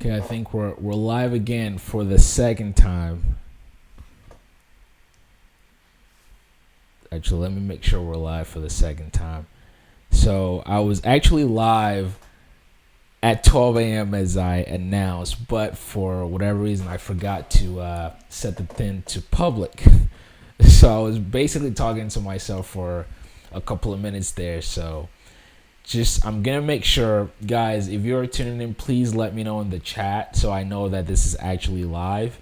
Okay, I think we're live again for the second time. Actually, let me make sure we're live for the second time. So I was actually live at 12 a.m. as I announced, but for whatever reason, I forgot to set the thing to public. So I was basically talking to myself for a couple of minutes there. So I'm gonna make sure, guys, if you're tuning in, please let me know in the chat so I know that this is actually live.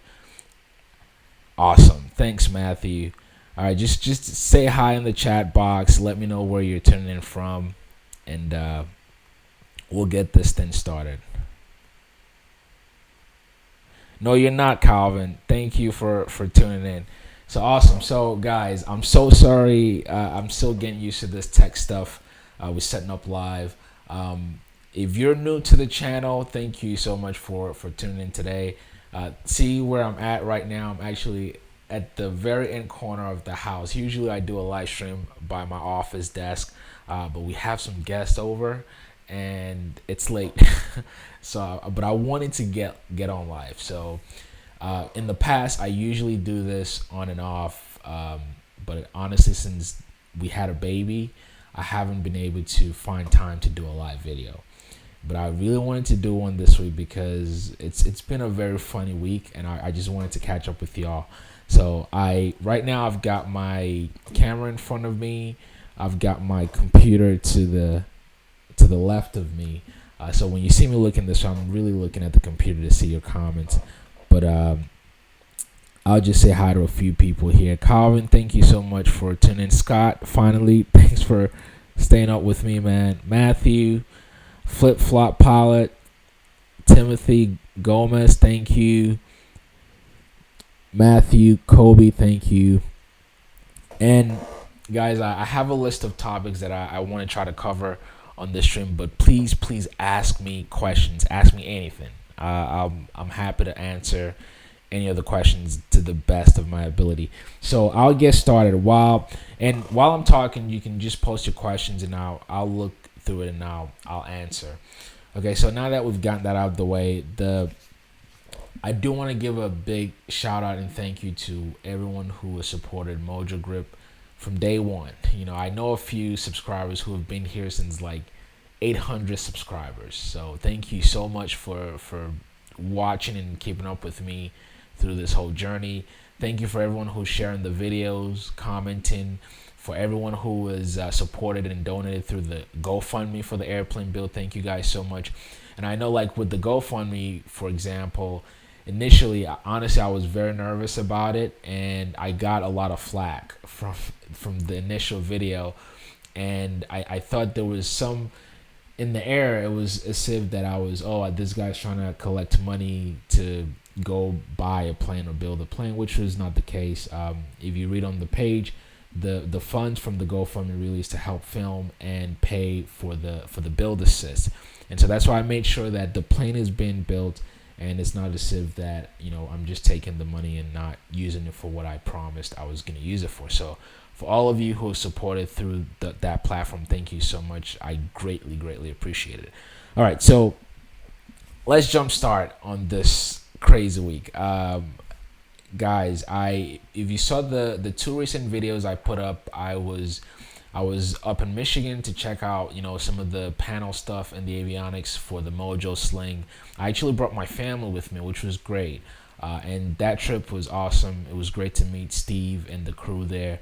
Awesome. Thanks, Matthew. All right, just say hi in the chat box. Let me know where you're tuning in from, and we'll get this thing started. No, you're not, Calvin. Thank you for tuning in. So awesome. So guys, I'm so sorry. I'm still getting used to this tech stuff. We're setting up live. If you're new to the channel, thank you so much for tuning in today. See where I'm at right now. I'm actually at the very end corner of the house. Usually I do a live stream by my office desk, but we have some guests over and it's late. But I wanted to get on live. So in the past, I usually do this on and off. But honestly, since we had a baby, I haven't been able to find time to do a live video. But I really wanted to do one this week because it's been a very funny week, and I just wanted to catch up with y'all. So right now I've got my camera in front of me. I've got my computer to the left of me. So when you see me looking this way, I'm really looking at the computer to see your comments. But I'll just say hi to a few people here. Calvin, thank you so much for tuning in. Scott, finally, thanks for staying up with me, man. Matthew, Flip Flop Pilot, Timothy Gomez, thank you. Matthew, Kobe, thank you. And guys, I have a list of topics that I want to try to cover on this stream, but please ask me questions. Ask me anything. I'm happy to answer any of the questions to the best of my ability. So I'll get started. While I'm talking, you can just post your questions and I'll look through it and I'll answer. Okay, so now that we've gotten that out of the way, I do want to give a big shout out and thank you to everyone who has supported MojoGrip from day one. You know, I know a few subscribers who have been here since like 800 subscribers. So thank you so much for watching and keeping up with me through this whole journey. Thank you for everyone who's sharing the videos, commenting, for everyone who has supported and donated through the GoFundMe for the airplane build. Thank you guys so much. And I know, like with the GoFundMe, for example, initially, honestly, I was very nervous about it, and I got a lot of flack from the initial video, and I thought there was some in the air. It was as if that I was, this guy's trying to collect money to go buy a plane or build a plane, which was not the case. If you read on the page, the funds from the GoFundMe really is to help film and pay for the build assist, and so that's why I made sure that the plane is being built, and it's not as if that, you know, I'm just taking the money and not using it for what I promised I was going to use it for. So for all of you who have supported through that platform, thank you so much. I greatly appreciate it. All right, so let's jump start on this crazy week. Guys, if you saw the two recent videos I put up, I was up in Michigan to check out, you know, some of the panel stuff and the avionics for the Mojosling. I actually brought my family with me, which was great, and that trip was awesome. It was great to meet Steve and the crew there.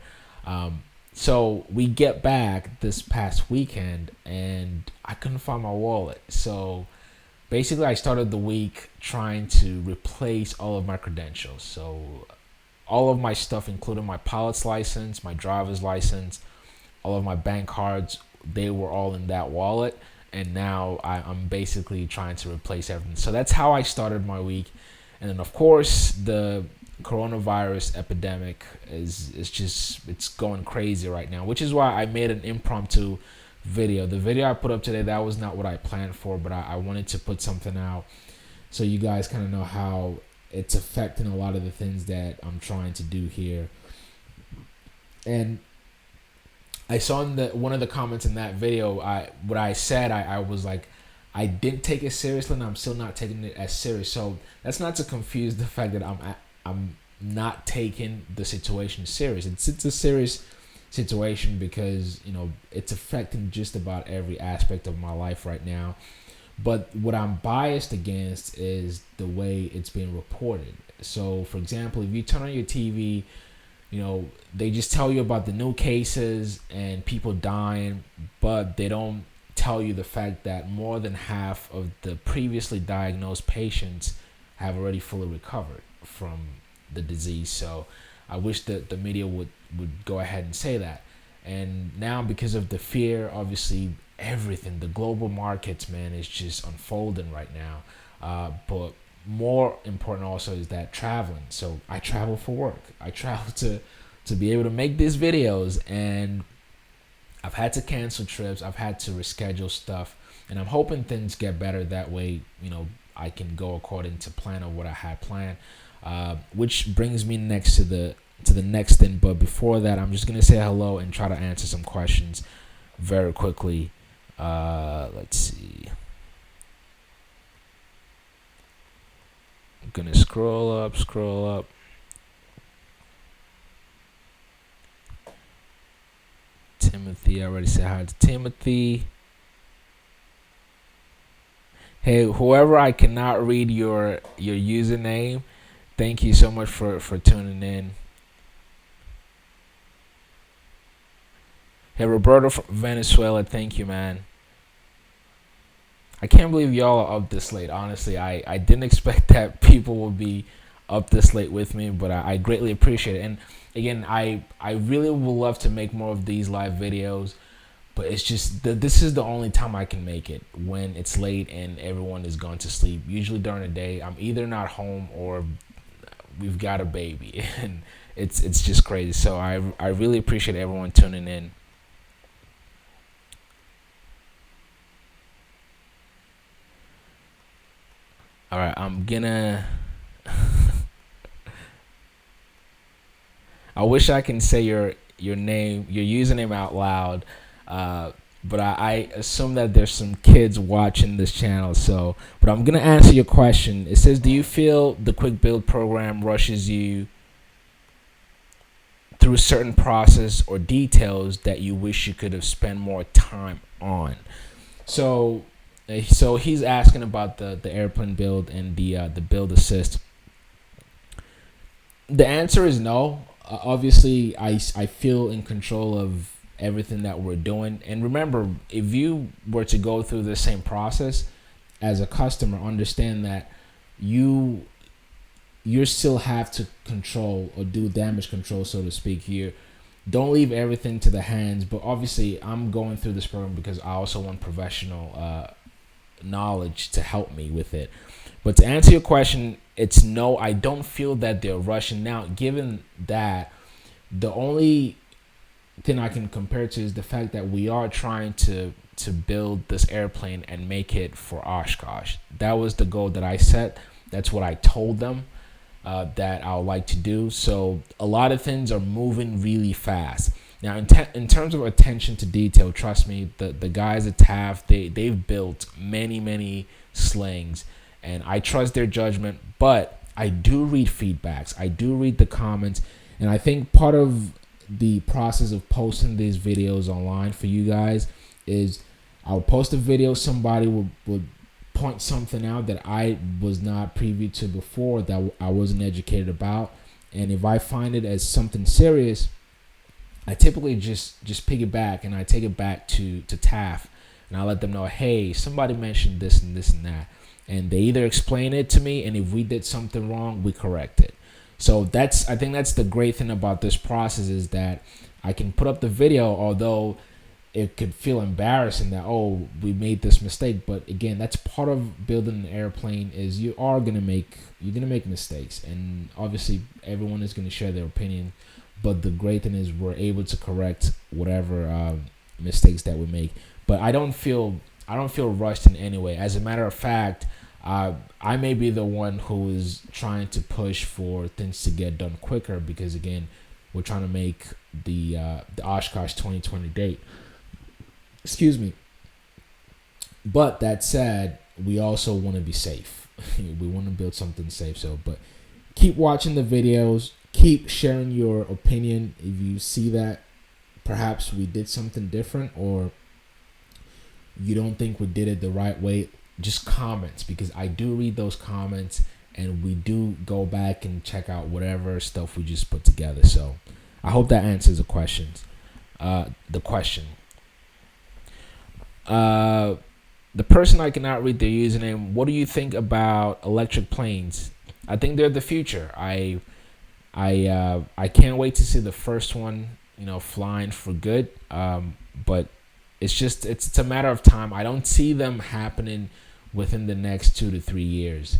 So we get back this past weekend and I couldn't find my wallet. So basically, I started the week trying to replace all of my credentials. So all of my stuff, including my pilot's license, my driver's license, all of my bank cards, they were all in that wallet. And now I'm basically trying to replace everything. So that's how I started my week. And then, of course, the coronavirus epidemic it's going crazy right now, which is why I made an impromptu video. The video I put up today, that was not what I planned for, but I wanted to put something out so you guys kind of know how it's affecting a lot of the things that I'm trying to do here. And I saw in one of the comments in that video, what I said, I was like, I didn't take it seriously, and I'm still not taking it as serious. So that's not to confuse the fact that I'm not taking the situation serious. It's a serious situation because it's affecting just about every aspect of my life right now. But what I'm biased against is the way it's being reported. So, for example, if you turn on your TV, they just tell you about the new cases and people dying, but they don't tell you the fact that more than half of the previously diagnosed patients have already fully recovered from the disease. So I wish that the media would go ahead and say that. And now, because of the fear, obviously everything, the global markets, man, is just unfolding right now. But more important also is that traveling. So I travel for work. I travel to be able to make these videos, and I've had to cancel trips. I've had to reschedule stuff, and I'm hoping things get better. That way, I can go according to plan of what I had planned. Which brings me next to the next thing. But before that, I'm just gonna say hello and try to answer some questions very quickly. Let's see. I'm gonna scroll up. Timothy, I already said hi to Timothy. Hey, whoever I cannot read your username, thank you so much for tuning in. Hey, Roberto from Venezuela, thank you, man. I can't believe y'all are up this late. Honestly, I didn't expect that people would be up this late with me, but I greatly appreciate it. And again, I really would love to make more of these live videos, but it's just this is the only time I can make it, when it's late and everyone is gone to sleep. Usually during the day, I'm either not home or we've got a baby, and it's just crazy. So I really appreciate everyone tuning in. All right, I'm gonna. I wish I can say your name, your username out loud, but I assume that there's some kids watching this channel. So, but I'm gonna answer your question. It says, "Do you feel the quick build program rushes you through a certain process or details that you wish you could have spent more time on?" So he's asking about the airplane build and the build assist. The answer is no. Obviously, I feel in control of everything that we're doing. And remember, if you were to go through the same process as a customer, understand that you still have to control or do damage control, so to speak. Here, don't leave everything to the hands. But obviously, I'm going through this program because I also want professional knowledge to help me with it. But to answer your question, it's no. I don't feel that they're rushing now. Given that, the only thing I can compare to is the fact that we are trying to build this airplane and make it for Oshkosh. That was the goal that I set. That's what I told them that I would like to do. So a lot of things are moving really fast. Now, in terms of attention to detail, trust me, the guys at TAF, they've built many slings, and I trust their judgment. But I do read feedbacks. I do read the comments, and I think part of the process of posting these videos online for you guys is I'll post a video, somebody would point something out that I was not privy to before, that I wasn't educated about, and if I find it as something serious, I typically just piggyback and I take it back to TAF, and I let them know, hey, somebody mentioned this and this and that, and they either explain it to me, and if we did something wrong, we correct it. So I think that's the great thing about this process, is that I can put up the video, although it could feel embarrassing that, oh, we made this mistake. But again, that's part of building an airplane, is you're gonna make mistakes, and obviously everyone is gonna share their opinion. But the great thing is we're able to correct whatever mistakes that we make. But I don't feel rushed in any way. As a matter of fact, I may be the one who is trying to push for things to get done quicker, because again, we're trying to make the Oshkosh 2020 date. Excuse me. But that said, we also want to be safe. We want to build something safe. So, but keep watching the videos. Keep sharing your opinion. If you see that perhaps we did something different, or you don't think we did it the right way, just comments, because I do read those comments and we do go back and check out whatever stuff we just put together. So I hope that answers the questions. The question. The person I cannot read their username. What do you think about electric planes? I think they're the future. I can't wait to see the first one, flying for good. But it's a matter of time. I don't see them happening within the next 2 to 3 years.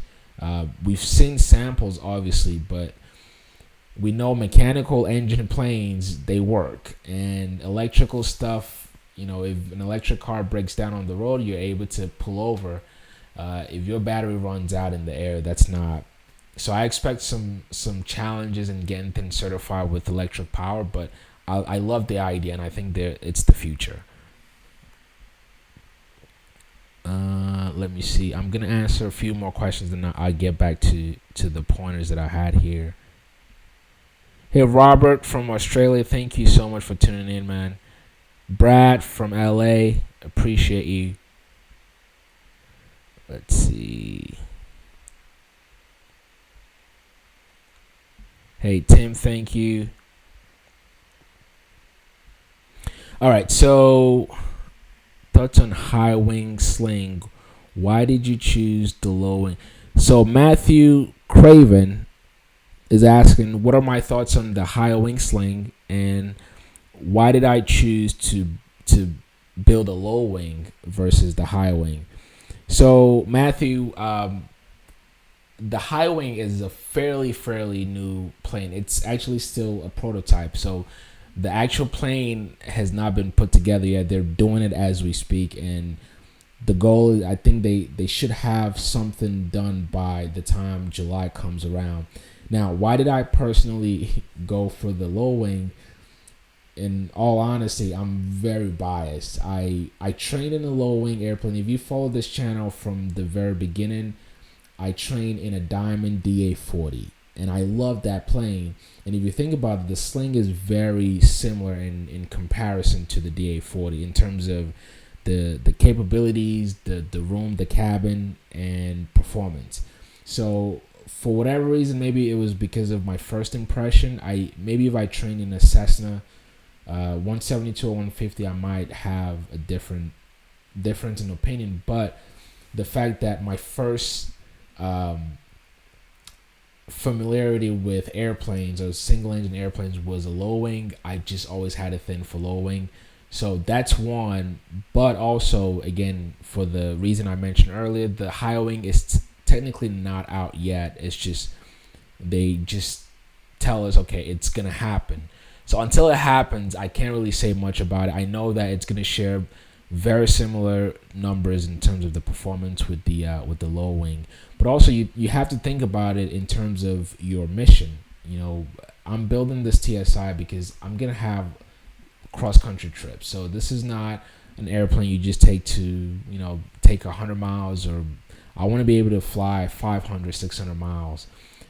We've seen samples, obviously, but we know mechanical engine planes, they work, and electrical stuff. If an electric car breaks down on the road, you're able to pull over. If your battery runs out in the air, that's not. So I expect some challenges in getting things certified with electric power, but I love the idea, and I think it's the future. Let me see. I'm gonna answer a few more questions, and I'll get back to the pointers that I had here. Hey, Robert from Australia, thank you so much for tuning in, man. Brad from LA, appreciate you. Let's see. Hey, Tim, thank you. All right, so thoughts on high wing sling. Why did you choose the low wing? So Matthew Craven is asking, what are my thoughts on the high wing sling, and why did I choose to build a low wing versus the high wing? So Matthew, the high wing is a fairly new plane. It's actually still a prototype, so the actual plane has not been put together yet. They're doing it as we speak, and the goal is, I think they should have something done by the time July comes around. Now, why did I personally go for the low wing? In all honesty, I'm very biased. I trained in a low wing airplane. If you follow this channel from the very beginning, I trained in a Diamond DA-40, and I love that plane. And if you think about it, the sling is very similar in comparison to the DA-40 in terms of the capabilities, the room, the cabin, and performance. So for whatever reason, maybe it was because of my first impression. Maybe if I trained in a Cessna 172 or 150, I might have a difference in opinion. But the fact that my first familiarity with airplanes or single engine airplanes was a low wing, I just always had a thing for low wing. So that's one. But also, again, for the reason I mentioned earlier, the high wing is technically not out yet. It's just, they just tell us, okay, it's going to happen. So until it happens, I can't really say much about it. I know that it's going to share very similar numbers in terms of the performance with the low wing. But also, you have to think about it in terms of your mission. I'm building this TSI because I'm going to have cross-country trips. So this is not an airplane you just take 100 miles, or I want to be able to fly 500, 600 miles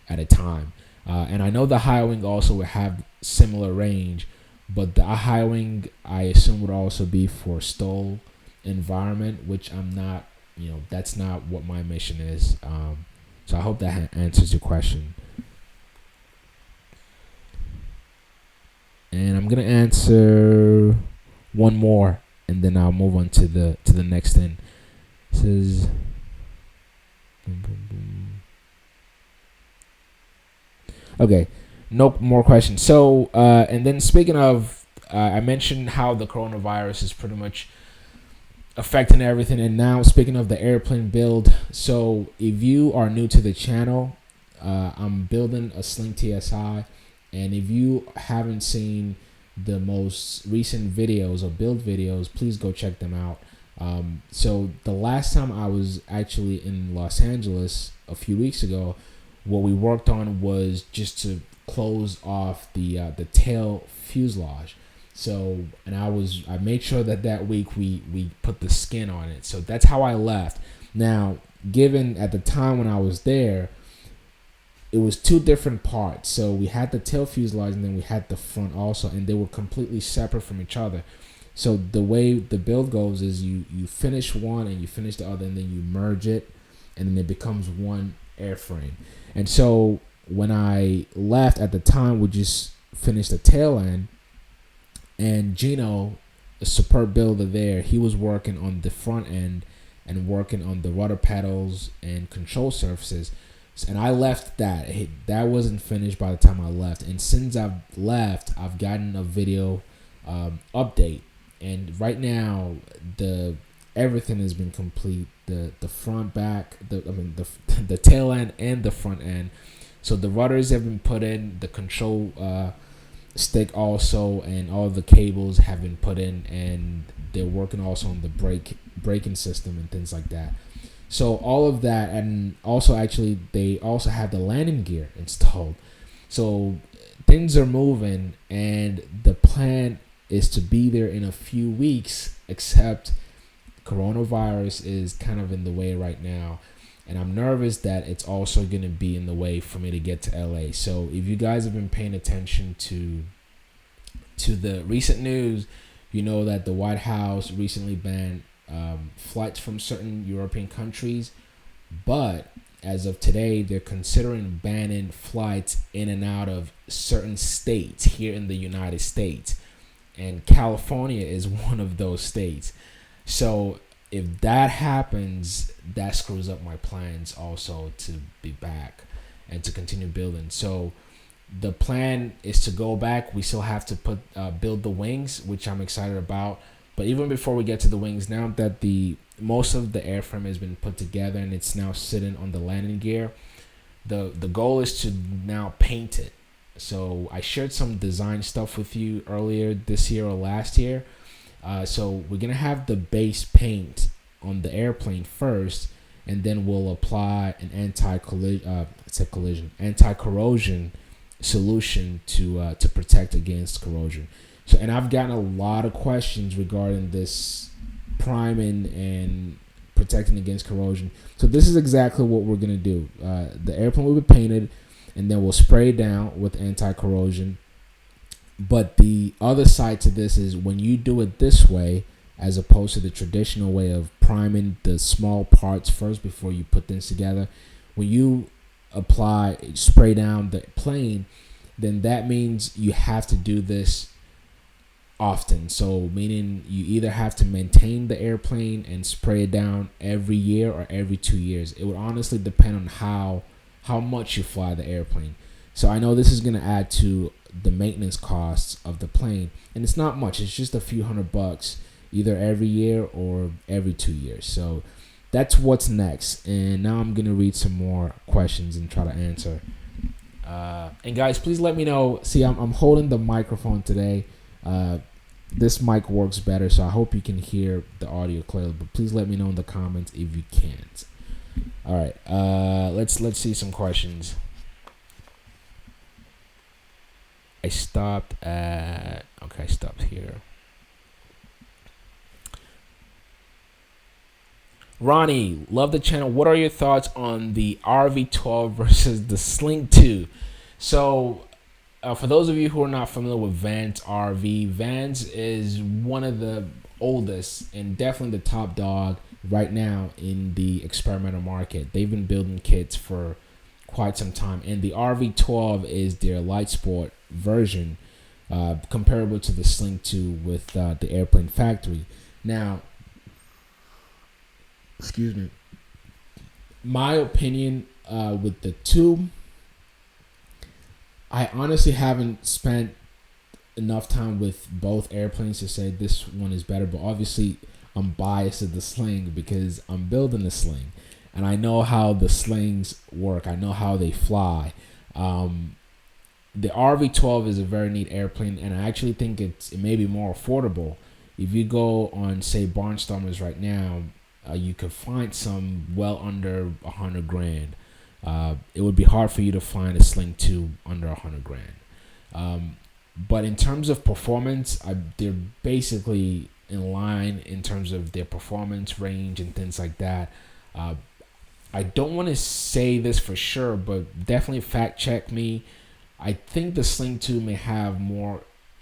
at a time. And I know the high wing also would have similar range, but the high wing, I assume, would also be for STOL environment, which I'm not, that's not what my mission is. So I hope that answers your question. And I'm gonna answer one more, and then I'll move on to the next thing. It says, okay, no more questions. So, and then speaking of, I mentioned how the coronavirus is pretty much affecting everything. And now speaking of the airplane build, so if you are new to the channel, I'm building a Sling TSI. And if you haven't seen the most recent videos or build videos, please go check them out. So the last time I was actually in Los Angeles a few weeks ago, what we worked on was just to close off the tail fuselage. So, and I made sure that week we put the skin on it. So that's how I left. Now, given at the time when I was there, it was two different parts. So we had the tail fuselage and then we had the front also, and they were completely separate from each other. So the way the build goes is you finish one and you finish the other, and then you merge it, and then it becomes one airframe. And so when I left at the time, we just finished the tail end, and Gino, a superb builder there, he was working on the front end and working on the rudder pedals and control surfaces. And I left that. That wasn't finished by the time I left. And since I've left, I've gotten a video update. And right now, everything has been complete. The front, back, the tail end and the front end. So the rudders have been put in, the control stick also, and all the cables have been put in, and they're working also on the braking system and things like that. So all of that, and also actually they also have the landing gear installed. So things are moving, and the plan is to be there in a few weeks, except coronavirus is kind of in the way right now. And I'm nervous that it's also going to be in the way for me to get to LA. So if you guys have been paying attention to the recent news, you know that the White House recently banned flights from certain European countries. But as of today, they're considering banning flights in and out of certain states here in the United States. And California is one of those states. So if that happens, that screws up my plans also to be back and to continue building. So the plan is to go back. We still have to build the wings, which I'm excited about. But even before we get to the wings, now that most of the airframe has been put together and it's now sitting on the landing gear, the goal is to now paint it. So I shared some design stuff with you earlier this year or last year. So we're going to have the base paint on the airplane first, and then we'll apply an anti-corrosion solution to protect against corrosion. So, and I've gotten a lot of questions regarding this priming and protecting against corrosion. So this is exactly what we're going to do. The airplane will be painted, and then we'll spray it down with anti-corrosion. But the other side to this is when you do it this way, as opposed to the traditional way of priming the small parts first before you put things together, when you spray down the plane, then that means you have to do this often. So meaning you either have to maintain the airplane and spray it down every year or every 2 years. It would honestly depend on how much you fly the airplane. So I know this is going to add to the maintenance costs of the plane, and it's not much. It's just a few $100 either every year or every 2 years. So that's what's next. And now I'm going to read some more questions and try to answer. And guys, please let me know. See, I'm holding the microphone today. This mic works better, so I hope you can hear the audio clearly. But please let me know in the comments if you can't. All right, let's see some questions. I stopped here. Ronnie, love the channel. What are your thoughts on the RV12 versus the Sling 2? So, for those of you who are not familiar with Vans RV, Vans is one of the oldest and definitely the top dog right now in the experimental market. They've been building kits for quite some time, and the RV12 is their light sport version, comparable to the Sling 2 with the Airplane Factory. Now, excuse me, my opinion with the two, I honestly haven't spent enough time with both airplanes to say this one is better, but obviously I'm biased to the Sling because I'm building the Sling and I know how the Slings work. I know how they fly. The RV12 is a very neat airplane, and I actually think it may be more affordable. If you go on, say, Barnstormers right now, you could find some well under $100,000. It would be hard for you to find a Sling 2 under $100,000. But in terms of performance, they're basically in line in terms of their performance range and things like that. Uh, I don't want to say this for sure, but definitely fact check me. I think the Sling 2 may have more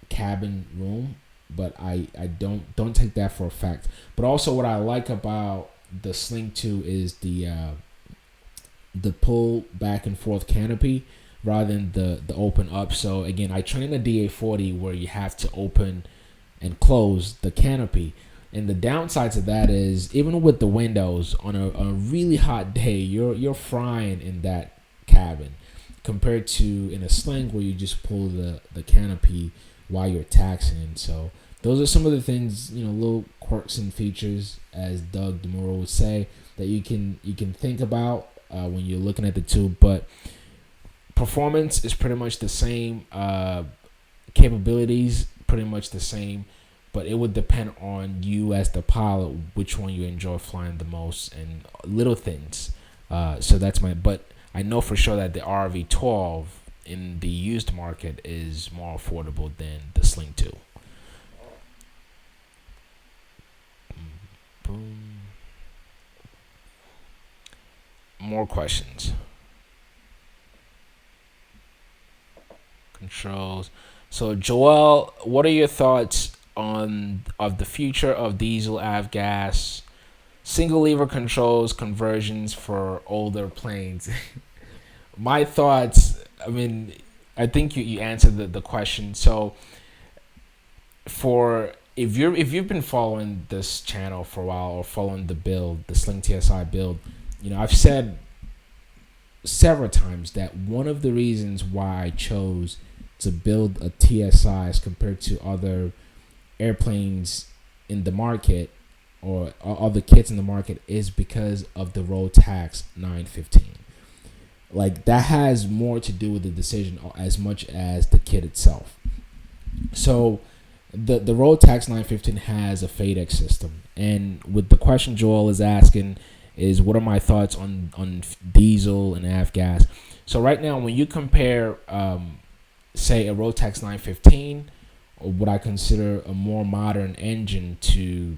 cabin room, but I don't take that for a fact. But also, what I like about the Sling 2 is the pull back and forth canopy rather than the open up. So again, I train a DA40 where you have to open and close the canopy. And the downside to that is even with the windows on a really hot day, you're frying in that cabin compared to in a Sling where you just pull the canopy while you're taxiing. So those are some of the things, little quirks and features, as Doug DeMuro would say, that you can think about when you're looking at the two. But performance is pretty much the same. Capabilities pretty much the same, but it would depend on you as the pilot which one you enjoy flying the most and little things. So that's but I know for sure that the RV12 in the used market is more affordable than the Sling 2. Boom. More questions. Controls. So Joel, what are your thoughts of the future of diesel avgas, single lever controls, conversions for older planes? My thoughts, I think you answered the question. So if you've been following this channel for a while or following the Sling TSI build, I've said several times that one of the reasons why I chose to build a TSI as compared to other airplanes in the market or other kits in the market is because of the Rotax 915. Like, that has more to do with the decision as much as the kit itself. So the Rotax 915 has a FADEX system, and with the question Joel is asking is what are my thoughts on diesel and avgas. So right now, when you compare say a Rotax 915 or what I consider a more modern engine to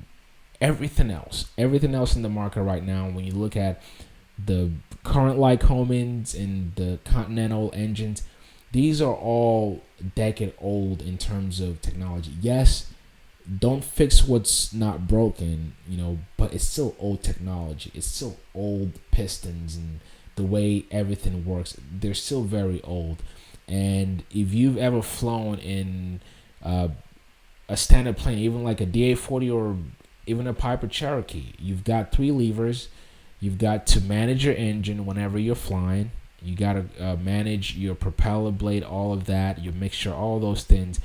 everything else in the market right now, when you look at the current Lycomings and the Continental engines, these are all decade old in terms of technology. Yes, don't fix what's not broken, but it's still old technology. It's still old pistons and the way everything works. They're still very old. And if you've ever flown in a standard plane, even like a DA40 or even a Piper Cherokee, you've got 3 levers. You've got to manage your engine whenever you're flying. You got to manage your propeller blade, all of that, your mixture, all those things.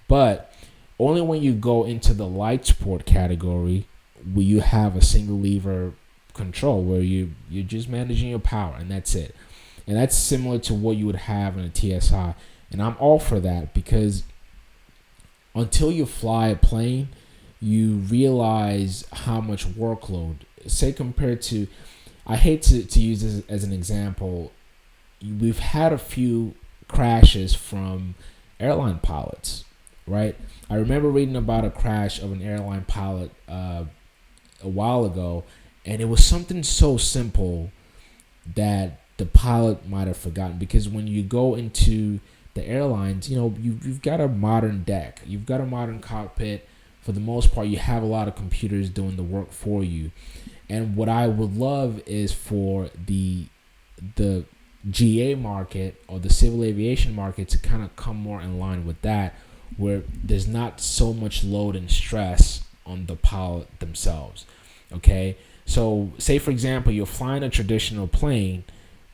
But only when you go into the light sport category will you have a single lever control where you're just managing your power, and that's it. And that's similar to what you would have in a TSI. And I'm all for that, because until you fly a plane, you realize how much workload, say compared to, I hate to use this as an example, we've had a few crashes from airline pilots, right? I remember reading about a crash of an airline pilot a while ago, and it was something so simple that the pilot might have forgotten, because when you go into the airlines, you've got a modern deck, you've got a modern cockpit. For the most part, you have a lot of computers doing the work for you. And what I would love is for the GA market or the civil aviation market to kind of come more in line with that, where there's not so much load and stress on the pilot themselves. Okay, so say for example you're flying a traditional plane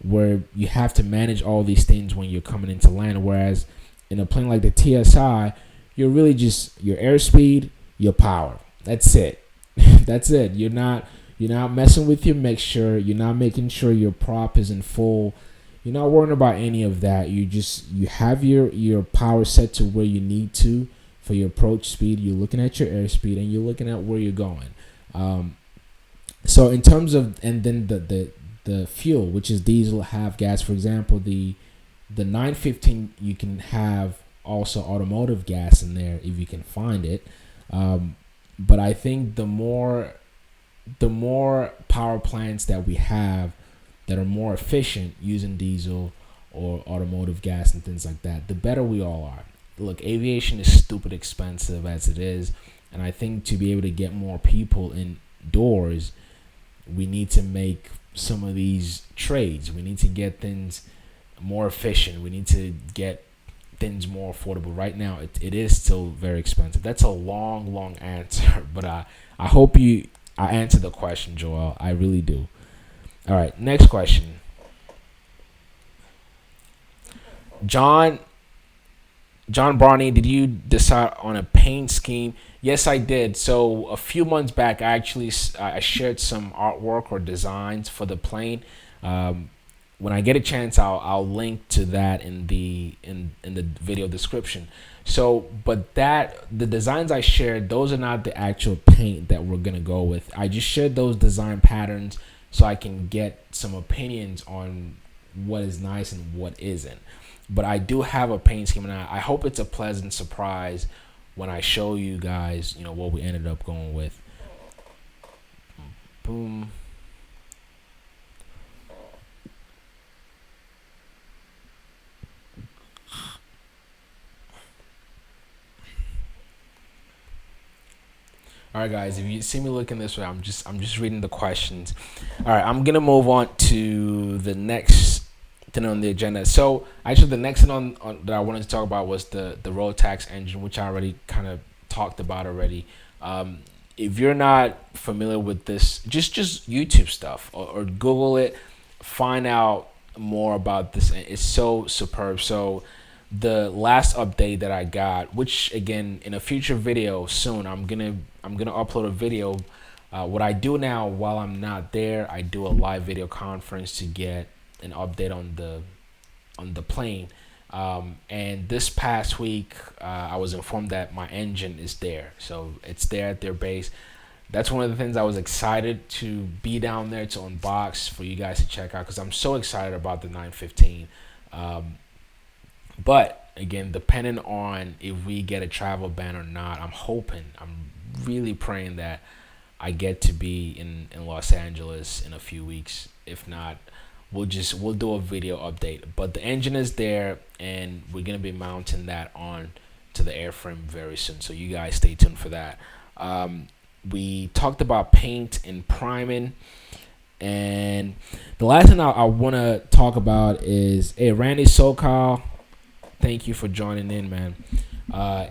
where you have to manage all these things when you're coming into land, whereas in a plane like the TSI, you're really just your airspeed, your power. That's it. That's it. You're not messing with your mixture. You're not making sure your prop is in full. You're not worrying about any of that. You have your power set to where you need to for your approach speed. You're looking at your airspeed and you're looking at where you're going. So in terms of, and then the fuel, which is diesel, have gas. For example, the 915 you can have also automotive gas in there if you can find it. But I think the more power plants that we have that are more efficient using diesel or automotive gas and things like that, the better we all are. Look, aviation is stupid expensive as it is, and I think to be able to get more people indoors, we need to make some of these trades. We need to get things more efficient. We need to get things more affordable. Right now, it is still very expensive. That's a long answer, but I hope I answered the question, Joel. I really do. All right, next question. John Barney, did you decide on a paint scheme? Yes, I did. So a few months back, I shared some artwork or designs for the plane. When I get a chance, I'll link to that in the video description. So, but the designs I shared, those are not the actual paint that we're gonna go with. I just shared those design patterns so I can get some opinions on what is nice and what isn't. But I do have a paint scheme, and I hope it's a pleasant surprise when I show you guys, what we ended up going with. Boom. All right, guys. If you see me looking this way, I'm just reading the questions. All right, I'm gonna move on to the next thing on the agenda. So actually, the next thing on that I wanted to talk about was the road tax engine, which I already kind of talked about already. If you're not familiar with this, just YouTube stuff or Google it, find out more about this. It's so superb. So the last update that I got, which again in a future video soon, I'm gonna upload a video. What I do now while I'm not there, I do a live video conference to get an update on the plane. And this past week, I was informed that my engine is there, so it's there at their base. That's one of the things I was excited to be down there to unbox for you guys to check out, because I'm so excited about the 915. But again, depending on if we get a travel ban or not, I'm really praying that I get to be in Los Angeles in a few weeks. If not, we'll do a video update. But the engine is there, and we're gonna be mounting that on to the airframe very soon, so you guys stay tuned for that. We talked about paint and priming, and the last thing I want to talk about is, hey, Randy SoCal, thank you for joining in, man.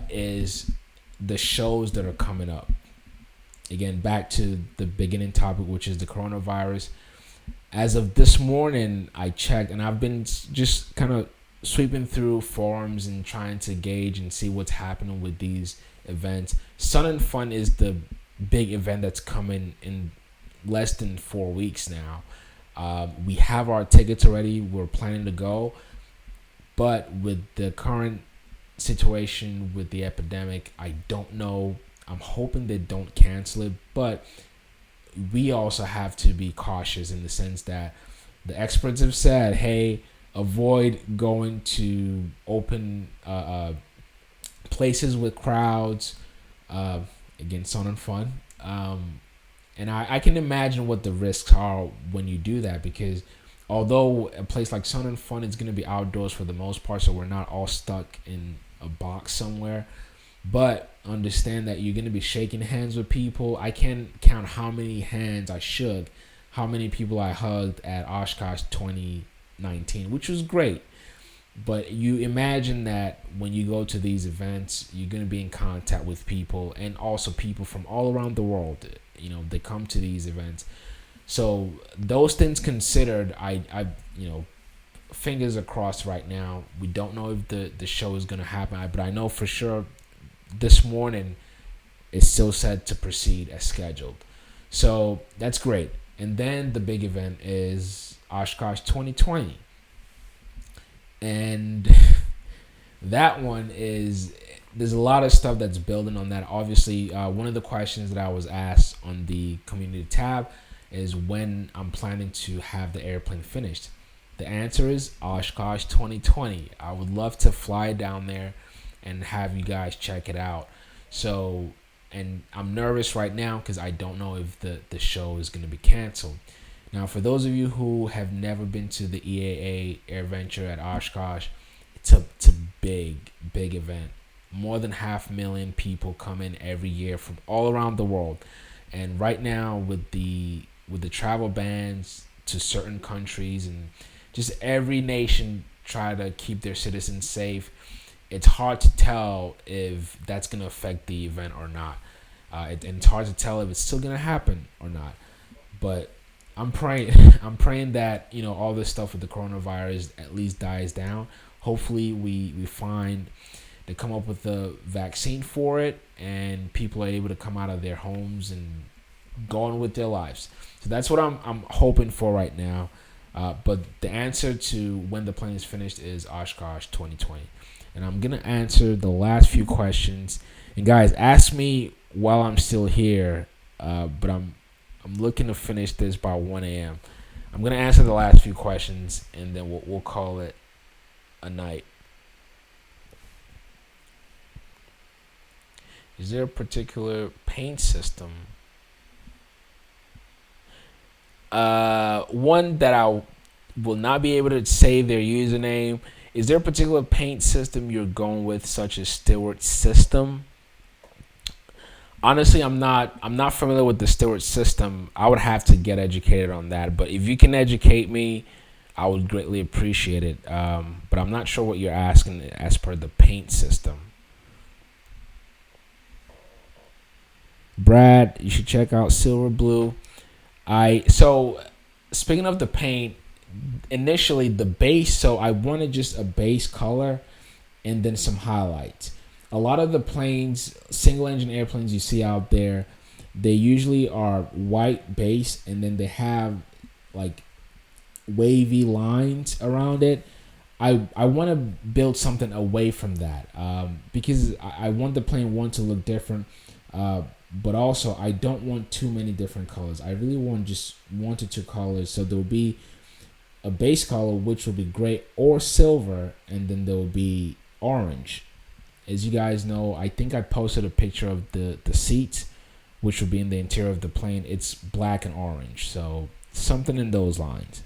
Is the shows that are coming up. Again, back to the beginning topic, which is the coronavirus. As of this morning, I checked, and I've been just kind of sweeping through forums and trying to gauge and see what's happening with these events. Sun and Fun is the big event that's coming in less than 4 weeks now. We have our tickets already. We're planning to go. But with the current situation with the epidemic, I don't know. I'm hoping they don't cancel it, but we also have to be cautious in the sense that the experts have said, hey, avoid going to open places with crowds. Again, Sun and Fun. And I can imagine what the risks are when you do that, because although a place like Sun and Fun is going to be outdoors for the most part, so we're not all stuck in a box somewhere, but understand that you're going to be shaking hands with people. I can't count how many hands I shook, how many people I hugged at Oshkosh 2019, which was great. But you imagine that when you go to these events, you're going to be in contact with people, and also people from all around the world. They come to these events. So those things considered, I fingers are crossed right now. We don't know if the show is going to happen, but I know for sure this morning it's still set to proceed as scheduled. So that's great. And then the big event is Oshkosh 2020. And that one there's a lot of stuff that's building on that. Obviously, one of the questions that I was asked on the community tab is when I'm planning to have the airplane finished. The answer is Oshkosh 2020. I would love to fly down there. and have you guys check it out. So, and I'm nervous right now because I don't know if the show is going to be canceled. Now, for those of you who have never been to the EAA AirVenture at Oshkosh, it's a big event. More than 500,000 people come in every year from all around the world, and right now with the travel bans to certain countries and just every nation try to keep their citizens safe, it's hard to tell if that's going to affect the event or not. And it's hard to tell if it's still going to happen or not. But I'm praying I'm praying that all this stuff with the coronavirus at least dies down. Hopefully we find to come up with a vaccine for it and people are able to come out of their homes and go on with their lives. So that's what I'm hoping for right now. But the answer to when the plane is finished is Oshkosh 2020. And I'm gonna answer the last few questions. And guys, ask me while I'm still here. But I'm looking to finish this by 1 a.m. I'm gonna answer the last few questions and then we'll call it a night. Is there a particular paint system? One that I will not be able to say their username. Is there a particular paint system you're going with, such as Stewart system? Honestly, I'm not familiar with the Stewart system. I would have to get educated on that. But if you can educate me, I would greatly appreciate it. But I'm not sure what you're asking as per the paint system. Brad, you should check out Silver Blue. So speaking of the paint, initially the base, so I wanted just a base color and then some highlights. A lot of the planes, single engine airplanes you see out there, they usually are white base and then they have like wavy lines around it. I want to build something away from that because I want the plane one to look different, but also I don't want too many different colors. I really want just 1 to 2 colors. So there will be a base color, which will be gray or silver, and then there will be orange. As you guys know, I think I posted a picture of the seats, which will be in the interior of the plane. It's black and orange, so something in those lines.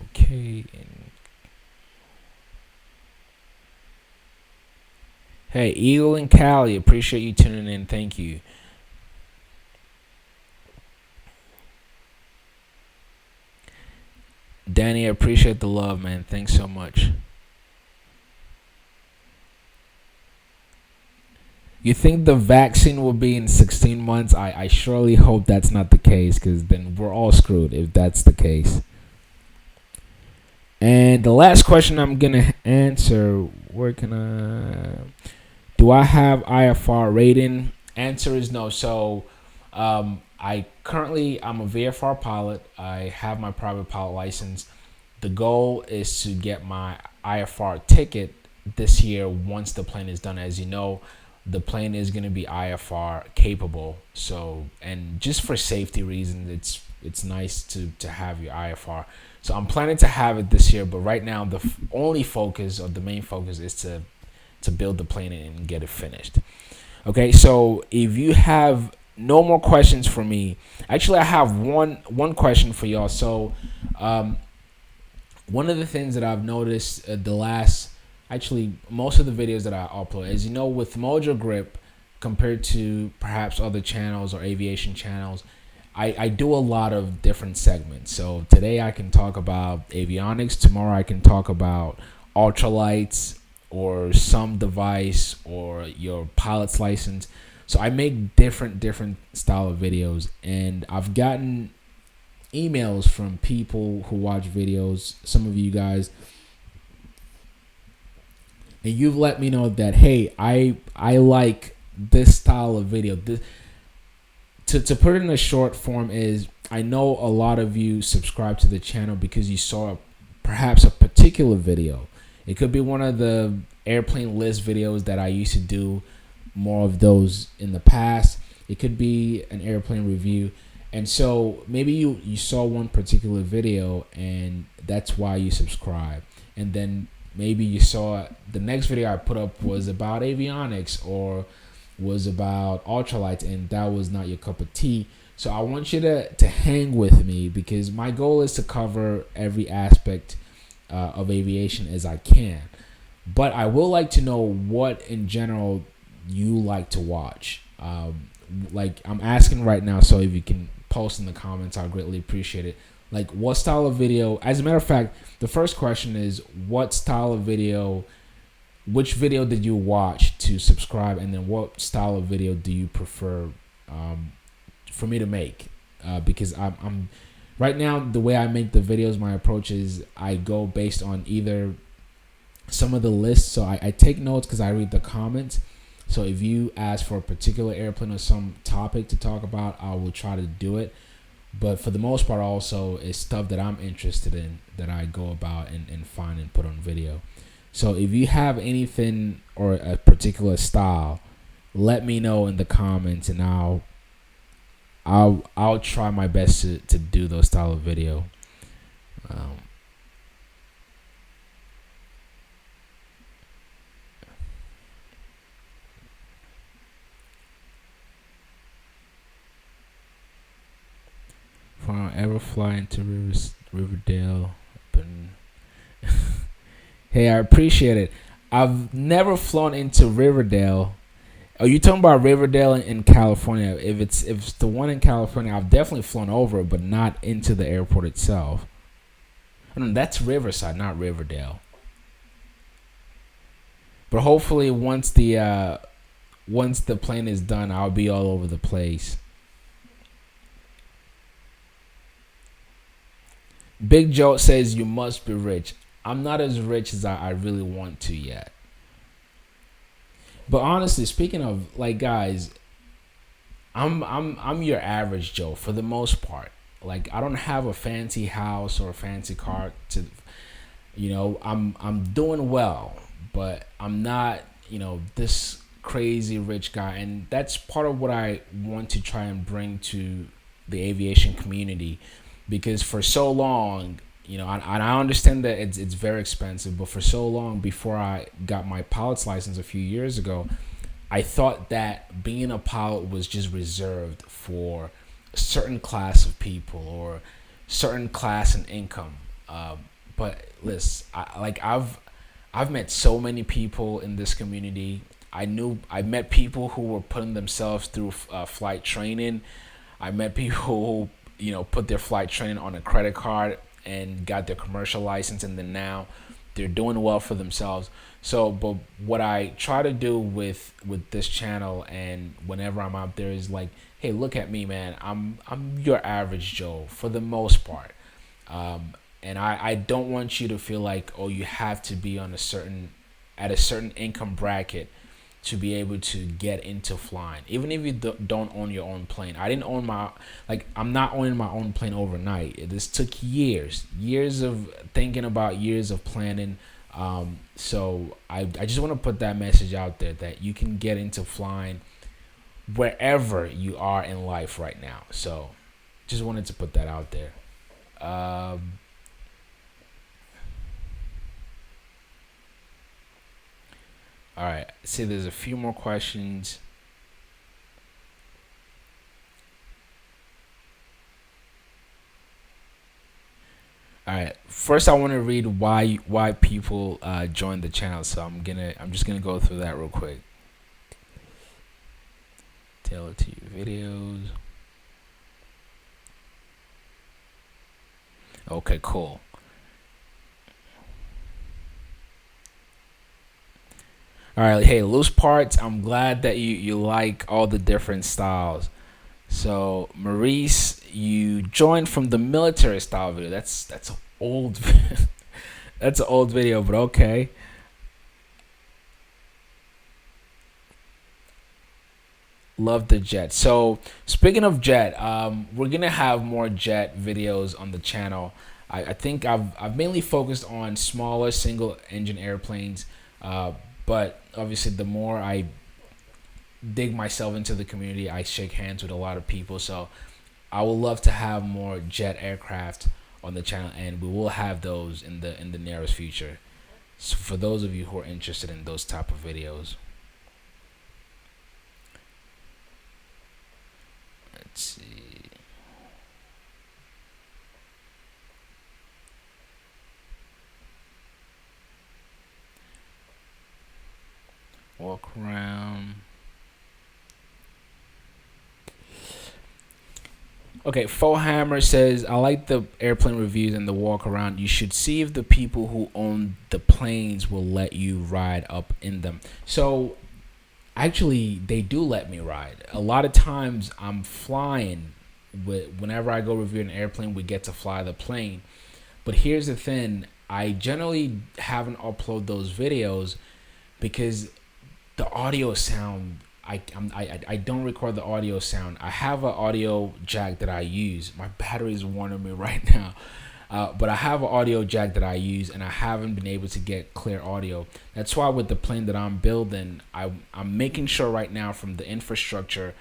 Okay. Hey, Eagle and Cali, appreciate you tuning in. Thank you. Danny, I appreciate the love, man. Thanks so much. You think the vaccine will be in 16 months? I surely hope that's not the case, because then we're all screwed if that's the case. And the last question I'm going to answer, where can do I have IFR rating? Answer is no. So I'm a VFR pilot. I have my private pilot license. The goal is to get my IFR ticket this year once the plane is done. As you know, the plane is going to be IFR capable. So, and just for safety reasons, it's nice to have your IFR. So I'm planning to have it this year, but right now the main focus is to build the plane and get it finished. Okay, so if you have no more questions for me, actually I have one question for y'all. So one of the things that I've noticed most of the videos that I upload, as you know, with MojoGrip compared to perhaps other channels or aviation channels, I do a lot of different segments. So today I can talk about avionics, tomorrow I can talk about ultralights or some device or your pilot's license. So I make different style of videos, and I've gotten emails from people who watch videos, some of you guys, and you've let me know that, hey, I like this style of video. To put it in a short form is, I know a lot of you subscribe to the channel because you saw perhaps a particular video. It could be one of the airplane list videos that I used to do more of those in the past. It could be an airplane review. And so maybe you saw one particular video and that's why you subscribe. And then maybe you saw the next video I put up was about avionics or was about ultralights, and that was not your cup of tea. So I want you to hang with me, because my goal is to cover every aspect of aviation as I can. But I will like to know what in general you like to watch. Like I'm asking right now, so if you can post in the comments, I'll greatly appreciate it. Like, what style of video? As a matter of fact, the first question is, what style of video? Which video did you watch to subscribe, and then what style of video do you prefer for me to make? Because I'm right now, the way I make the videos, my approach is I go based on either some of the lists. So I take notes because I read the comments. So if you ask for a particular airplane or some topic to talk about, I will try to do it. But for the most part, also, it's stuff that I'm interested in that I go about and find and put on video. So if you have anything or a particular style, let me know in the comments, and I'll try my best to do those style of video. If I ever fly into Riverdale, hey, I appreciate it. I've never flown into Riverdale. Are you talking about Riverdale in California? If it's the one in California, I've definitely flown over, but not into the airport itself. I mean, that's Riverside, not Riverdale. But hopefully, once the plane is done, I'll be all over the place. Big Joe says you must be rich. I'm not as rich as I really want to yet. But honestly, speaking of, like, guys, I'm your average Joe for the most part. Like, I don't have a fancy house or a fancy car to, I'm doing well, but I'm not, this crazy rich guy. And that's part of what I want to try and bring to the aviation community, because for so long, I understand that it's very expensive, but for so long before I got my pilot's license a few years ago, I thought that being a pilot was just reserved for a certain class of people or certain class and income. But listen, I've met so many people in this community. I met people who were putting themselves through flight training. I met people who put their flight training on a credit card and got their commercial license, and then now they're doing well for themselves. So, but what I try to do with this channel and whenever I'm out there is like, hey, look at me, man. I'm your average Joe for the most part, and I don't want you to feel like, oh, you have to be at a certain income bracket to be able to get into flying, even if you don't own your own plane. I'm not owning my own plane overnight. This took years of thinking about, years of planning. So I just want to put that message out there that you can get into flying wherever you are in life right now. So just wanted to put that out there. All right. See, there's a few more questions. All right. First, I want to read why people joined the channel. So I'm just gonna go through that real quick. Tailor to your videos. Okay, cool. All right, hey, loose parts. I'm glad that you like all the different styles. So, Maurice, you joined from the military style video. That's old. That's an old video, but okay. Love the jet. So, speaking of jet, we're gonna have more jet videos on the channel. I think I've mainly focused on smaller single engine airplanes. But obviously, the more I dig myself into the community, I shake hands with a lot of people. So I would love to have more jet aircraft on the channel, and we will have those in the nearest future. So for those of you who are interested in those type of videos. Let's see. Walk around. Okay, Faux Hammer says, I like the airplane reviews and the walk around. You should see if the people who own the planes will let you ride up in them. So actually, they do let me ride. A lot of times I'm flying. Whenever I go review an airplane, we get to fly the plane. But here's the thing, I generally haven't uploaded those videos because the audio sound, I don't record the audio sound. I have an audio jack that I use. My battery is warning me right now. But I have an audio jack that I use, and I haven't been able to get clear audio. That's why with the plane that I'm building, I'm making sure right now from the infrastructure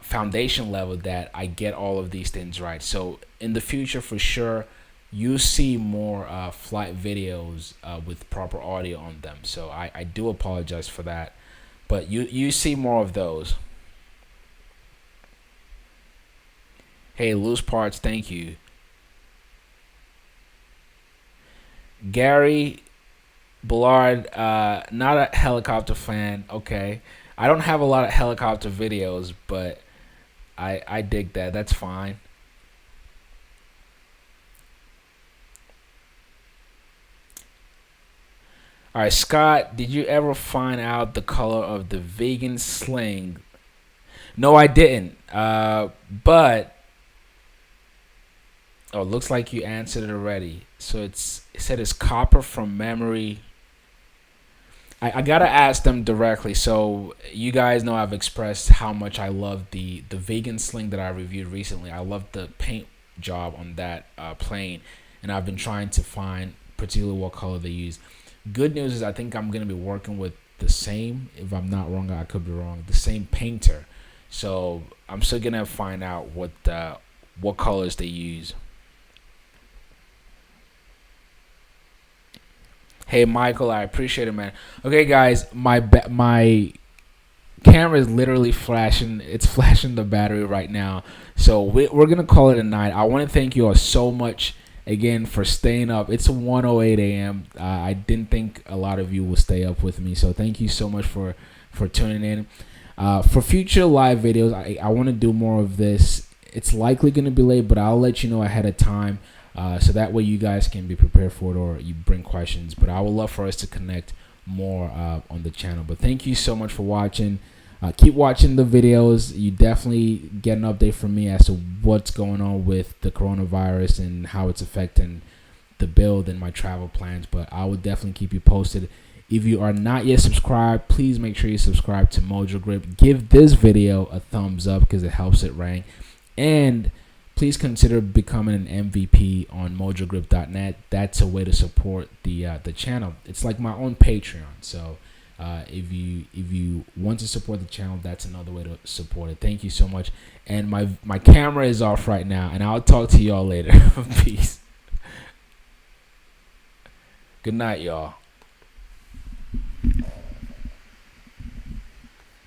foundation level that I get all of these things right. So in the future, for sure, you see more flight videos with proper audio on them. So I do apologize for that. But you see more of those. Hey, loose parts, thank you. Gary Bullard, not a helicopter fan. Okay. I don't have a lot of helicopter videos, but I dig that. That's fine. All right, Scott, did you ever find out the color of the vegan sling? No, I didn't. But oh, it looks like you answered it already. So it said it's copper from memory. I gotta ask them directly. So you guys know I've expressed how much I love the vegan sling that I reviewed recently. I love the paint job on that plane, and I've been trying to find particularly what color they use. Good news is I think I'm gonna be working with the same. If I'm not wrong, I could be wrong. The same painter. So I'm still gonna find out what colors they use. Hey Michael, I appreciate it, man. Okay, guys, my camera is literally flashing. It's flashing the battery right now. So we're gonna call it a night. I want to thank you all so much again for staying up. It's 1:08 a.m. I didn't think a lot of you will stay up with me. So thank you so much for tuning in. For future live videos, I want to do more of this. It's likely gonna be late, but I'll let you know ahead of time. So that way you guys can be prepared for it, or you bring questions. But I would love for us to connect more on the channel. But thank you so much for watching. Keep watching the videos. You definitely get an update from me as to what's going on with the coronavirus and how it's affecting the build and my travel plans. But I will definitely keep you posted. If you are not yet subscribed, please make sure you subscribe to MojoGrip. Give this video a thumbs up because it helps it rank. And please consider becoming an MVP on MojoGrip.net. That's a way to support the channel. It's like my own Patreon. So if you want to support the channel, that's another way to support it. Thank you so much. And my camera is off right now, and I'll talk to y'all later. Peace. Good night, y'all.